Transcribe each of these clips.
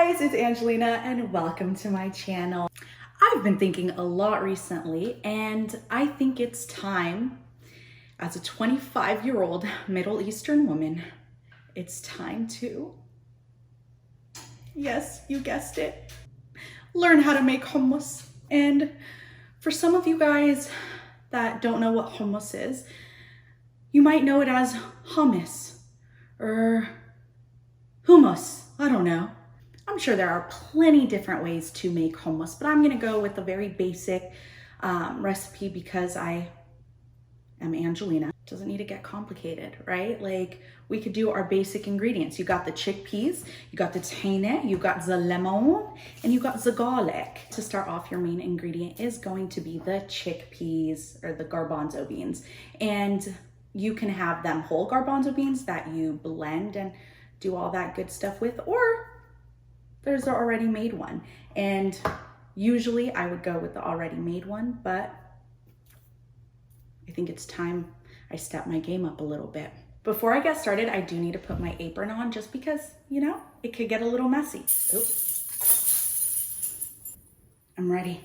guys, it's Angelina and welcome to my channel. I've been thinking a lot recently and I think it's time, as a 25-year-old Middle Eastern woman, it's time to, yes, you guessed it, learn how to make hummus. And for some of you guys that don't know what hummus is, you might know it as hummus or hummus, I don't know. I'm sure there are plenty different ways to make hummus, but I'm gonna go with a very basic recipe because I am Angelina. It doesn't need to get complicated, right? Like, we could do our basic ingredients. You got the chickpeas, you got the tahine, you got the lemon, and you got the garlic. To start off, your main ingredient is going to be the chickpeas or the garbanzo beans. And you can have them whole garbanzo beans that you blend and do all that good stuff with, or there's the already made one. And usually I would go with the already made one, but I think it's time I step my game up a little bit. Before I get started, I do need to put my apron on just because, you know, it could get a little messy. Oops. I'm ready.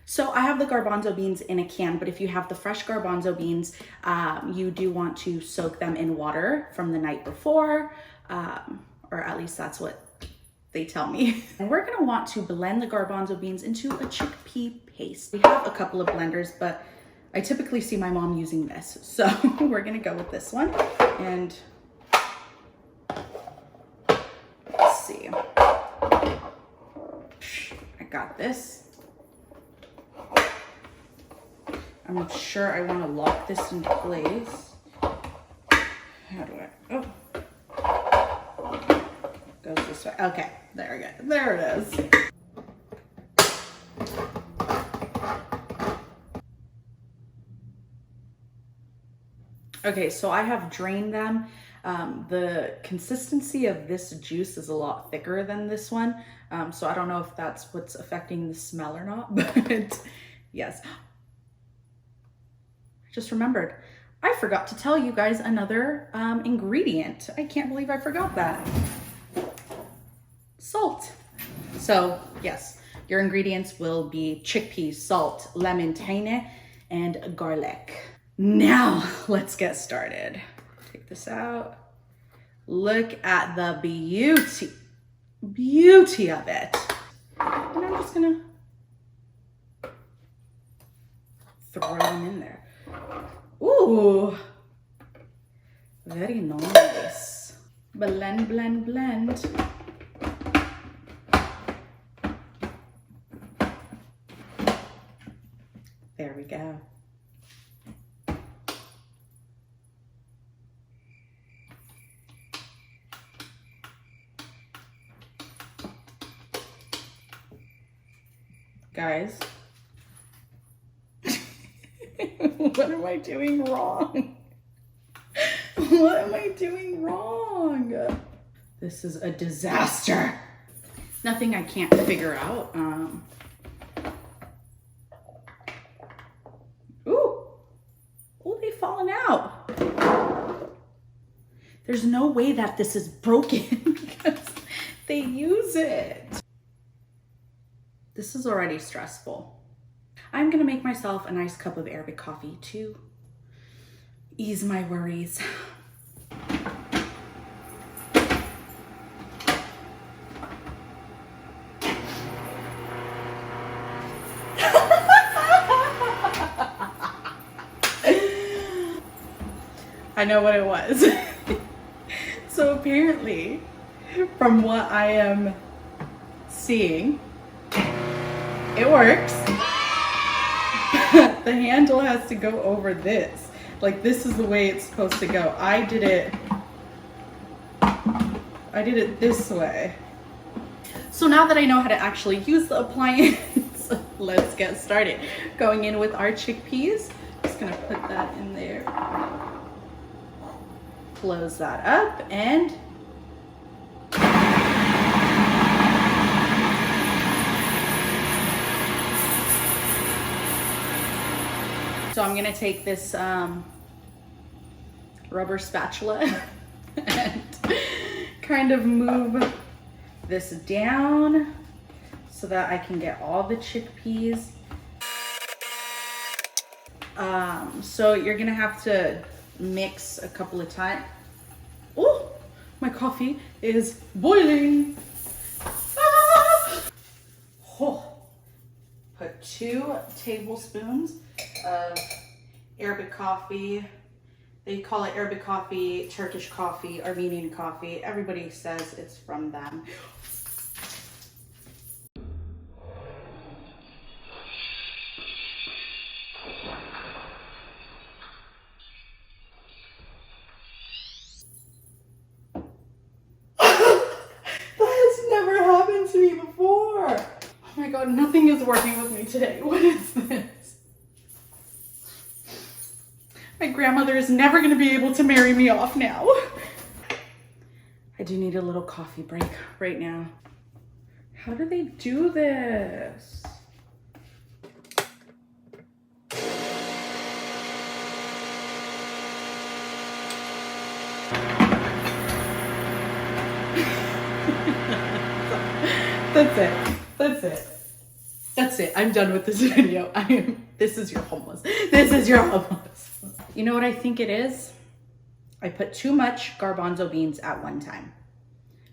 So I have the garbanzo beans in a can, but if you have the fresh garbanzo beans, you do want to soak them in water from the night before, or at least that's what they tell me. And we're gonna want to blend the garbanzo beans into a chickpea paste. We have a couple of blenders, but I typically see my mom using this. So we're gonna go with this one. And let's see. I got this. I'm sure I wanna lock this in place. How do I, oh. Goes this way. Okay, there we go. There it is. Okay, so I have drained them. The consistency of this juice is a lot thicker than this one. So I don't know if that's what's affecting the smell or not, but yes. I just remembered. I forgot to tell you guys another ingredient. I can't believe I forgot that. Salt. So yes, your ingredients will be chickpeas, salt, lemon, tahine, and garlic. Now let's get started. Take this out. Look at the beauty of it. And I'm just gonna throw them in there. Ooh, very nice. Blend, blend, blend. There we go. Guys, what am I doing wrong? What am I doing wrong? This is a disaster. Nothing I can't figure out. Falling out. There's no way that this is broken because they use it. This is already stressful. I'm gonna make myself a nice cup of Arabic coffee to ease my worries. I know what it was. So apparently, from what I am seeing, it works. The handle has to go over this. Like, this is the way it's supposed to go. I did it this way. So now that I know how to actually use the appliance, let's get started. Going in with our chickpeas. Just gonna put that in there. Close that up and so I'm gonna take this rubber spatula and kind of move this down so that I can get all the chickpeas. So you're gonna have to mix a couple of times. Oh, my coffee is boiling. Ah! Oh. Put 2 tablespoons of Arabic coffee. They call it Arabic coffee, Turkish coffee, Armenian coffee. Everybody says it's from them. Oh my God, nothing is working with me today. What is this? My grandmother is never going to be able to marry me off now. I do need a little coffee break right now. How do they do this? That's it. That's it. That's it. I'm done with this video. This is your hummus. This is your hummus. You know what I think it is? I put too much garbanzo beans at one time.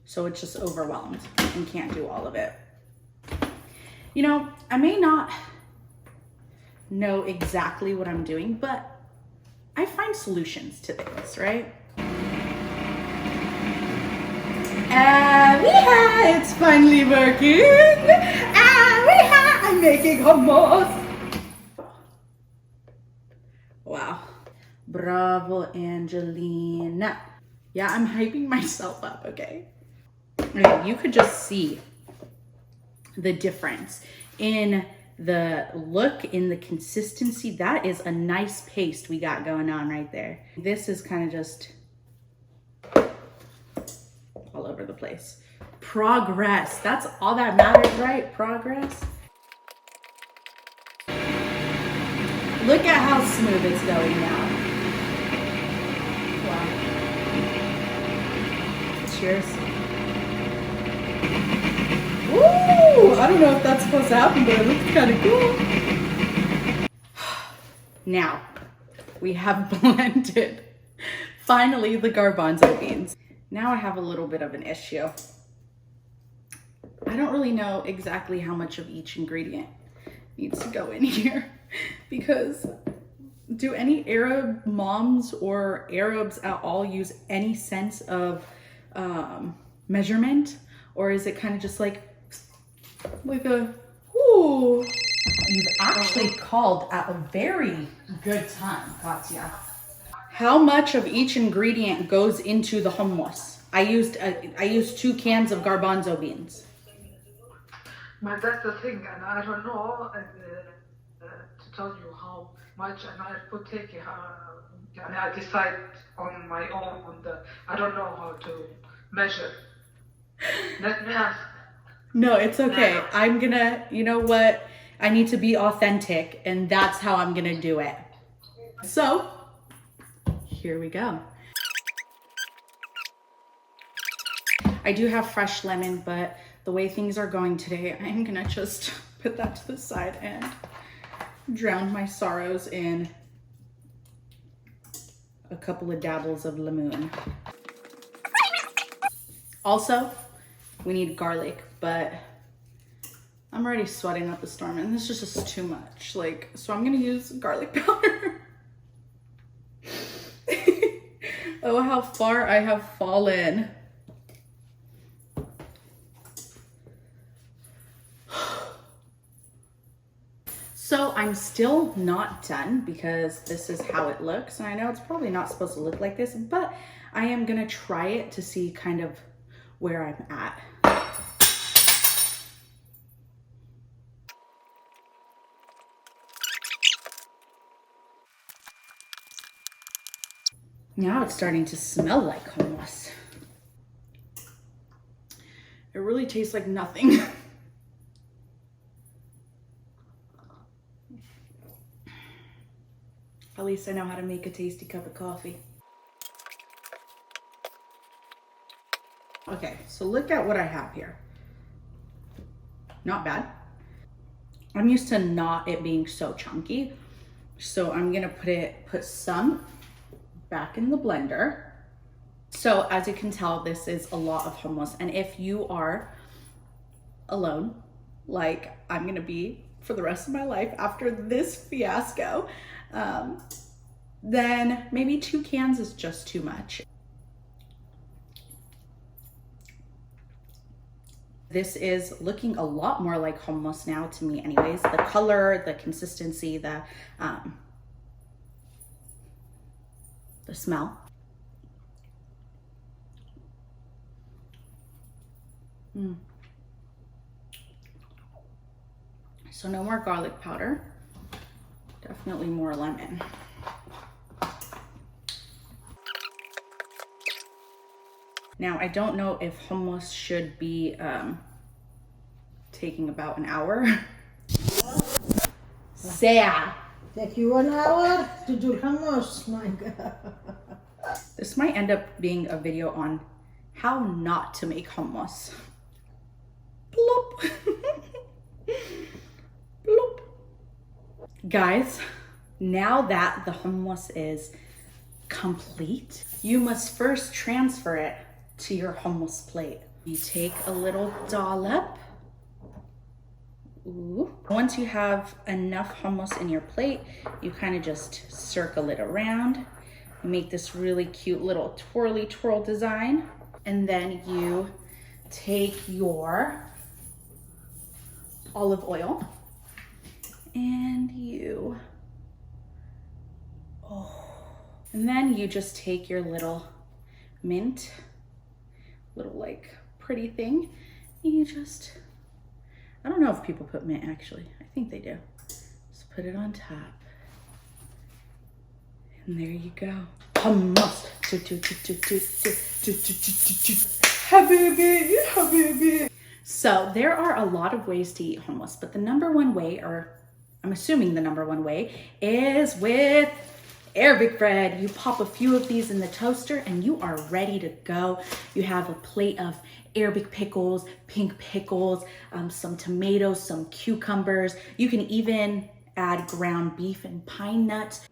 So it's just overwhelmed and can't do all of it. You know, I may not know exactly what I'm doing, but I find solutions to things, right? It's finally working. I'm making hummus. Wow. Bravo, Angelina. Yeah, I'm hyping myself up, okay? Okay, you could just see the difference in the look, in the consistency. That is a nice paste we got going on right there. This is kind of just all over the place. Progress. That's all that matters, right? Progress. Look at how smooth it's going now. Wow. Cheers. Ooh, I don't know if that's supposed to happen, but it looks kind of cool. Now, we have blended, finally, the garbanzo beans. Now I have a little bit of an issue. I don't really know exactly how much of each ingredient needs to go in here, because do any Arab moms or Arabs at all use any sense of measurement? Or is it kind of just like a, ooh. You've actually called at a very good time, Katya. How much of each ingredient goes into the hummus? I used 2 cans of garbanzo beans. But that's the thing, and I don't know to tell you how much, and I could take and I decide on my own. I don't know how to measure. Let me ask. No, it's okay. I'm gonna, you know what? I need to be authentic, and that's how I'm gonna do it. So, here we go. I do have fresh lemon, but the way things are going today, I'm gonna just put that to the side and drown my sorrows in a couple of dabbles of lemon. Also, we need garlic, but I'm already sweating up a storm and this is just too much. So I'm gonna use garlic powder. Oh, how far I have fallen. So I'm still not done because this is how it looks. And I know it's probably not supposed to look like this, but I am gonna try it to see kind of where I'm at. Now it's starting to smell like hummus. It really tastes like nothing. At least I know how to make a tasty cup of coffee. Okay, so look at what I have here. Not bad. I'm used to not it being so chunky. So I'm gonna put some back in the blender. So as you can tell, this is a lot of hummus. And if you are alone, like I'm gonna be for the rest of my life after this fiasco, then maybe 2 cans is just too much. This is looking a lot more like hummus now to me anyways. The color, the consistency, the smell. So no more garlic powder, definitely more lemon. Now, I don't know if hummus should be taking about an hour. Sarah. Take you 1 hour to do hummus, my God. This might end up being a video on how not to make hummus. Bloop. Bloop. Guys, now that the hummus is complete, you must first transfer it to your hummus plate. You take a little dollop. Ooh. Once you have enough hummus in your plate, you kind of just circle it around. You make this really cute little twirly twirl design. And then you take your olive oil and and then you just take your little mint, little like pretty thing, and you just, I don't know if people put mint actually, I think they do. Just put it on top. And there you go. Hummus. Habibi, habibi. So there are a lot of ways to eat hummus, but the number one way, or I'm assuming the number one way, is with Arabic bread. You pop a few of these in the toaster and you are ready to go. You have a plate of Arabic pickles, pink pickles, some tomatoes, some cucumbers. You can even add ground beef and pine nuts.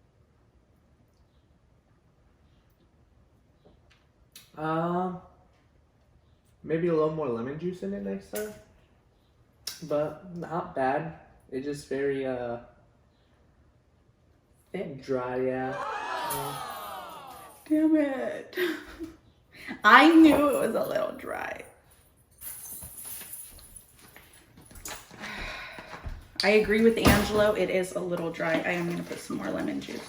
Maybe a little more lemon juice in it next time. But not bad. It's just very Thick. dry, yeah. Damn it. I knew it was a little dry. I agree with Angelo, it is a little dry. I am gonna put some more lemon juice.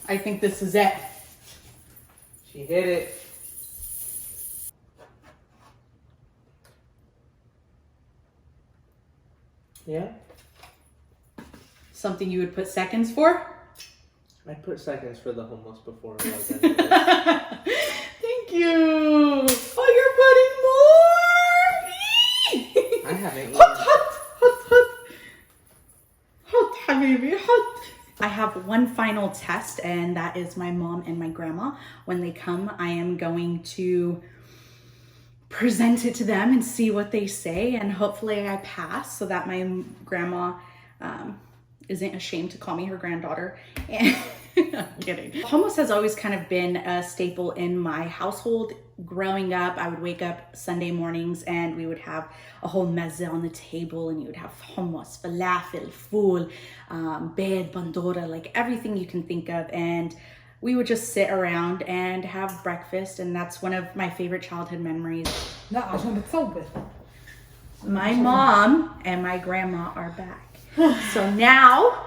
I think this is it. She hit it. Yeah? Something you would put seconds for? I put seconds for the hummus before I was anyways. Thank you. Oh, you're putting more. I haven't eaten. Hot, habibi, hot. I have one final test, and that is my mom and my grandma. When they come, I am going to present it to them and see what they say, and hopefully I pass so that my grandma isn't ashamed to call me her granddaughter. And I'm kidding. Hummus has always kind of been a staple in my household. Growing up, I would wake up Sunday mornings and we would have a whole mezze on the table, and you would have hummus, falafel, fool, bed, bandora, like everything you can think of. And we would just sit around and have breakfast, and that's one of my favorite childhood memories. لا عشان بتصبر. My mom and my grandma are back. So now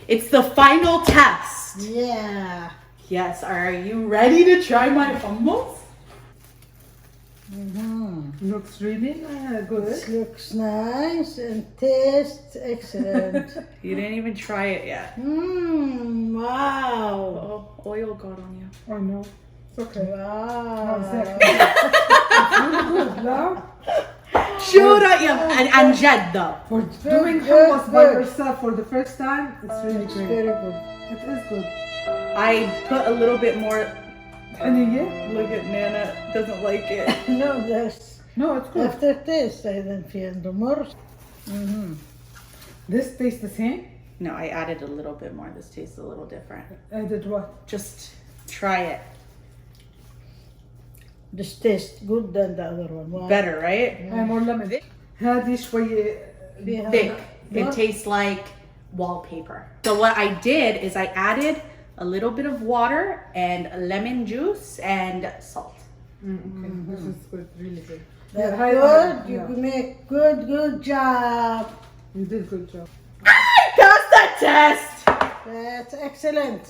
it's the final test. Yeah. Yes, are you ready to try my hummus? Looks really good. It looks nice and tastes excellent. You didn't even try it yet. Wow. Oh, oil got on you. Oh no. It's okay. Wow. It's really good, no? شو رأيك عن جد though? For doing good, hummus by good. yourself for the first time, it's really It's great. very good. It is good. I put a little bit more. حنية? Look at Nana doesn't like it. No, that's No, it's good. after taste. I don't feel the more. This tastes the same. No, I added a little bit more. This tastes a little different. I did what? Just try it. This tastes good than the other one. Wow. Better, right? More lemon. هذه شوية فيها- Thick. No? It tastes like wallpaper. So what I did is I added a little bit of water and lemon juice and salt. Okay, this is good, really good. That's Yeah, good. yeah. You make good job. You did good job. That's the test! That's excellent.